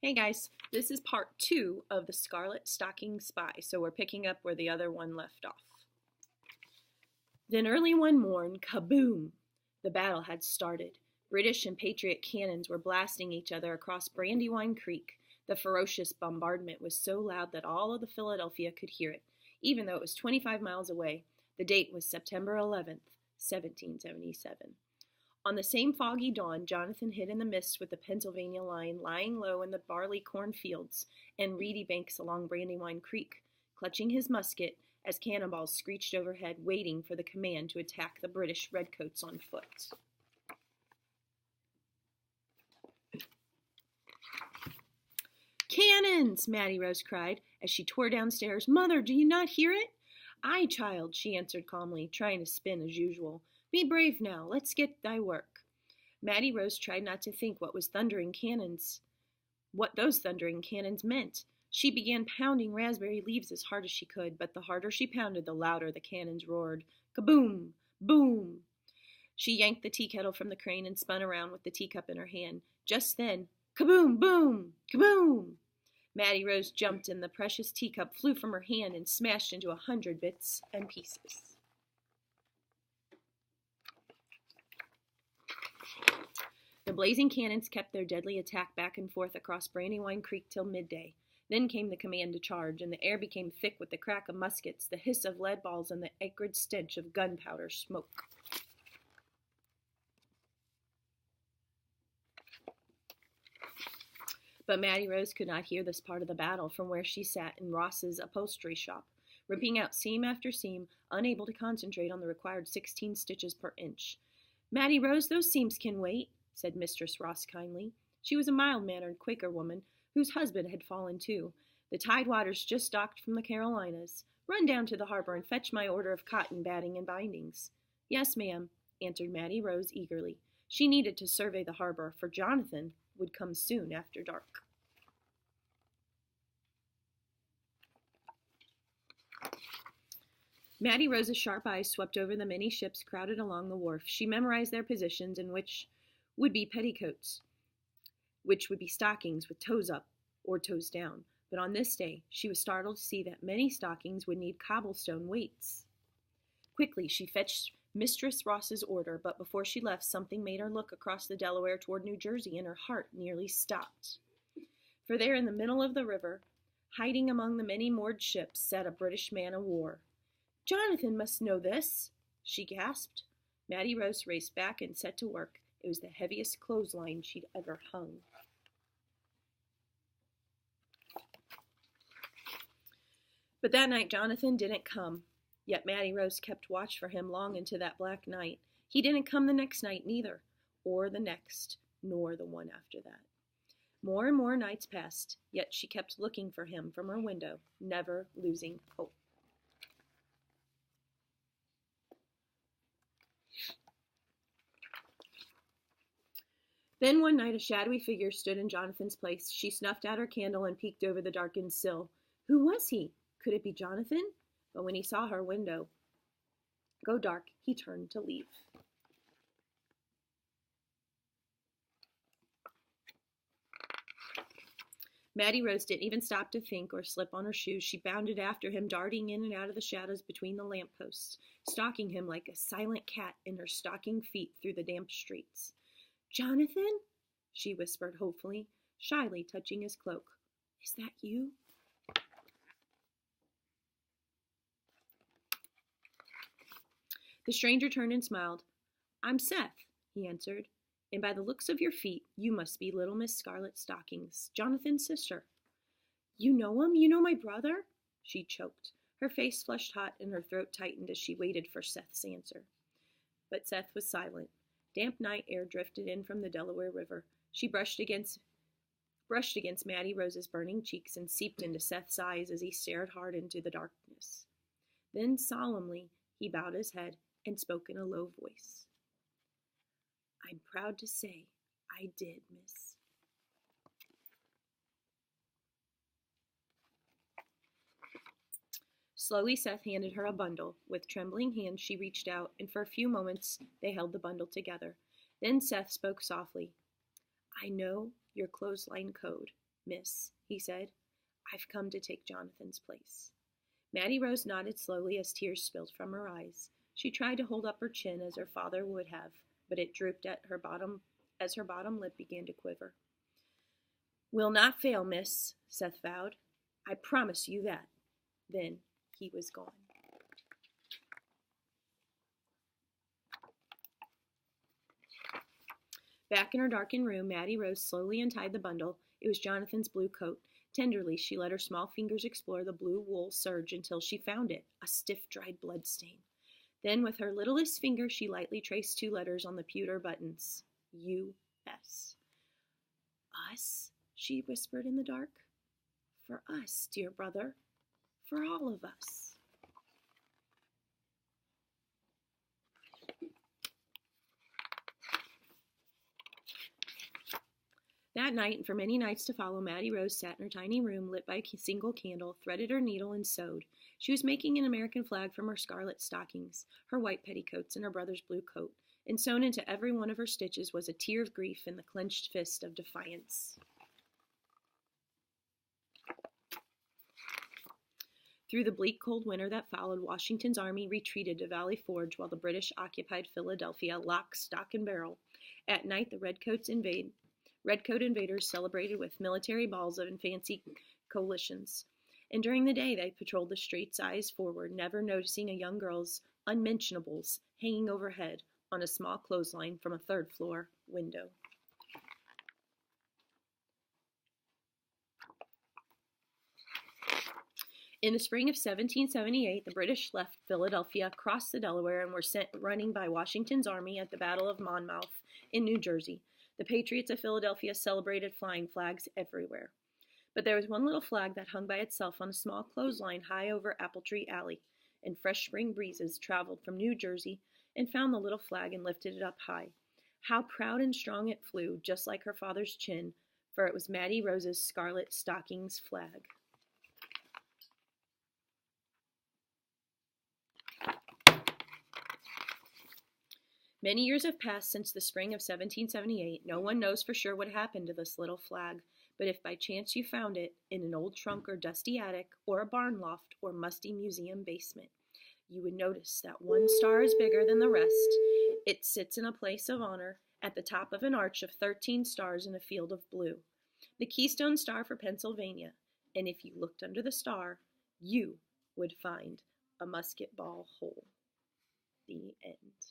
Hey guys, this is part 2 of the Scarlet Stocking Spy, so we're picking up where the other one left off. Then early one morn, kaboom! The battle had started. British and Patriot cannons were blasting each other across Brandywine Creek. The ferocious bombardment was so loud that all of the Philadelphia could hear it, even though it was 25 miles away. The date was September 11th, 1777. On the same foggy dawn, Jonathan hid in the mist with the Pennsylvania line lying low in the barley corn fields and reedy banks along Brandywine Creek, clutching his musket as cannonballs screeched overhead, waiting for the command to attack the British redcoats on foot. "Cannons!" Mattie Rose cried as she tore downstairs. "Mother, do you not hear it?" "Aye, child," she answered calmly, trying to spin as usual. "Be brave now. Let's get thy work." Mattie Rose tried not to think what those thundering cannons meant. She began pounding raspberry leaves as hard as she could, but the harder she pounded, the louder the cannons roared. Kaboom! Boom! She yanked the tea kettle from the crane and spun around with the teacup in her hand. Just then, kaboom! Boom! Kaboom! Mattie Rose jumped, and the precious teacup flew from her hand and smashed into 100 bits and pieces. The blazing cannons kept their deadly attack back and forth across Brandywine Creek till midday. Then came the command to charge, and the air became thick with the crack of muskets, the hiss of lead balls, and the acrid stench of gunpowder smoke. But Mattie Rose could not hear this part of the battle from where she sat in Ross's upholstery shop, ripping out seam after seam, unable to concentrate on the required 16 stitches per inch. "Mattie Rose, those seams can wait," said Mistress Ross kindly. She was a mild-mannered Quaker woman whose husband had fallen too. "The Tidewater's just docked from the Carolinas. Run down to the harbor and fetch my order of cotton batting and bindings." "Yes, ma'am," answered Mattie Rose eagerly. She needed to survey the harbor, for Jonathan would come soon after dark. Mattie Rose's sharp eyes swept over the many ships crowded along the wharf. She memorized their positions, in which would be petticoats, which would be stockings with toes up or toes down. But on this day, she was startled to see that many stockings would need cobblestone weights. Quickly, she fetched Mistress Ross's order, but before she left, something made her look across the Delaware toward New Jersey, and her heart nearly stopped. For there in the middle of the river, hiding among the many moored ships, sat a British man-of-war. "Jonathan must know this," she gasped. Mattie Rose raced back and set to work. It was the heaviest clothesline she'd ever hung. But that night Jonathan didn't come. Yet Mattie Rose kept watch for him long into that black night. He didn't come the next night neither, or the next, nor the one after that. More and more nights passed, yet she kept looking for him from her window, never losing hope. Then one night a shadowy figure stood in Jonathan's place. She snuffed out her candle and peeked over the darkened sill. Who was he? Could it be Jonathan? But when he saw her window go dark, he turned to leave. Mattie Rose didn't even stop to think or slip on her shoes. She bounded after him, darting in and out of the shadows between the lampposts, stalking him like a silent cat in her stocking feet through the damp streets. "Jonathan?" she whispered hopefully, shyly touching his cloak. "Is that you?" The stranger turned and smiled. "I'm Seth," he answered, "and by the looks of your feet, you must be little Miss Scarlet Stockings, Jonathan's sister." "You know him? You know my brother?" she choked. Her face flushed hot and her throat tightened as she waited for Seth's answer. But Seth was silent. Damp night air drifted in from the Delaware River. She brushed against Mattie Rose's burning cheeks and seeped into Seth's eyes as he stared hard into the darkness. Then solemnly he bowed his head and spoke in a low voice. "I'm proud to say I did, miss." Slowly Seth handed her a bundle. With trembling hands she reached out, and for a few moments they held the bundle together. Then Seth spoke softly. "I know your clothesline code. Miss, he said. I've come to take Jonathan's place. Mattie Rose nodded slowly as tears spilled from her eyes. She tried to hold up her chin as her father would have, but it drooped at her bottom as her bottom lip began to quiver. We'll not fail, miss, Seth vowed. I promise you that. Then he was gone. Back in her darkened room, Mattie Rose slowly untied the bundle. It was Jonathan's blue coat. Tenderly, she let her small fingers explore the blue wool serge until she found it, a stiff, dried blood stain. Then, with her littlest finger, she lightly traced 2 letters on the pewter buttons. U.S. Us? She whispered in the dark. For us, dear brother. For all of us. That night, and for many nights to follow, Mattie Rose sat in her tiny room, lit by a single candle, threaded her needle, and sewed. She was making an American flag from her scarlet stockings, her white petticoats, and her brother's blue coat, and sewn into every one of her stitches was a tear of grief and the clenched fist of defiance. Through the bleak, cold winter that followed, Washington's army retreated to Valley Forge while the British occupied Philadelphia lock, stock, and barrel. At night, the Redcoat invaders celebrated with military balls and fancy coalitions. And during the day, they patrolled the streets, eyes forward, never noticing a young girl's unmentionables hanging overhead on a small clothesline from a third-floor window. In the spring of 1778, the British left Philadelphia, crossed the Delaware, and were sent running by Washington's army at the Battle of Monmouth in New Jersey. The Patriots of Philadelphia celebrated flying flags everywhere. But there was one little flag that hung by itself on a small clothesline high over Apple Tree Alley, and fresh spring breezes traveled from New Jersey and found the little flag and lifted it up high. How proud and strong it flew, just like her father's chin, for it was Mattie Rose's scarlet stockings flag. Many years have passed since the spring of 1778. No one knows for sure what happened to this little flag, but if by chance you found it in an old trunk or dusty attic or a barn loft or musty museum basement, you would notice that one star is bigger than the rest. It sits in a place of honor at the top of an arch of 13 stars in a field of blue, the Keystone Star for Pennsylvania, and if you looked under the star, you would find a musket ball hole. The end.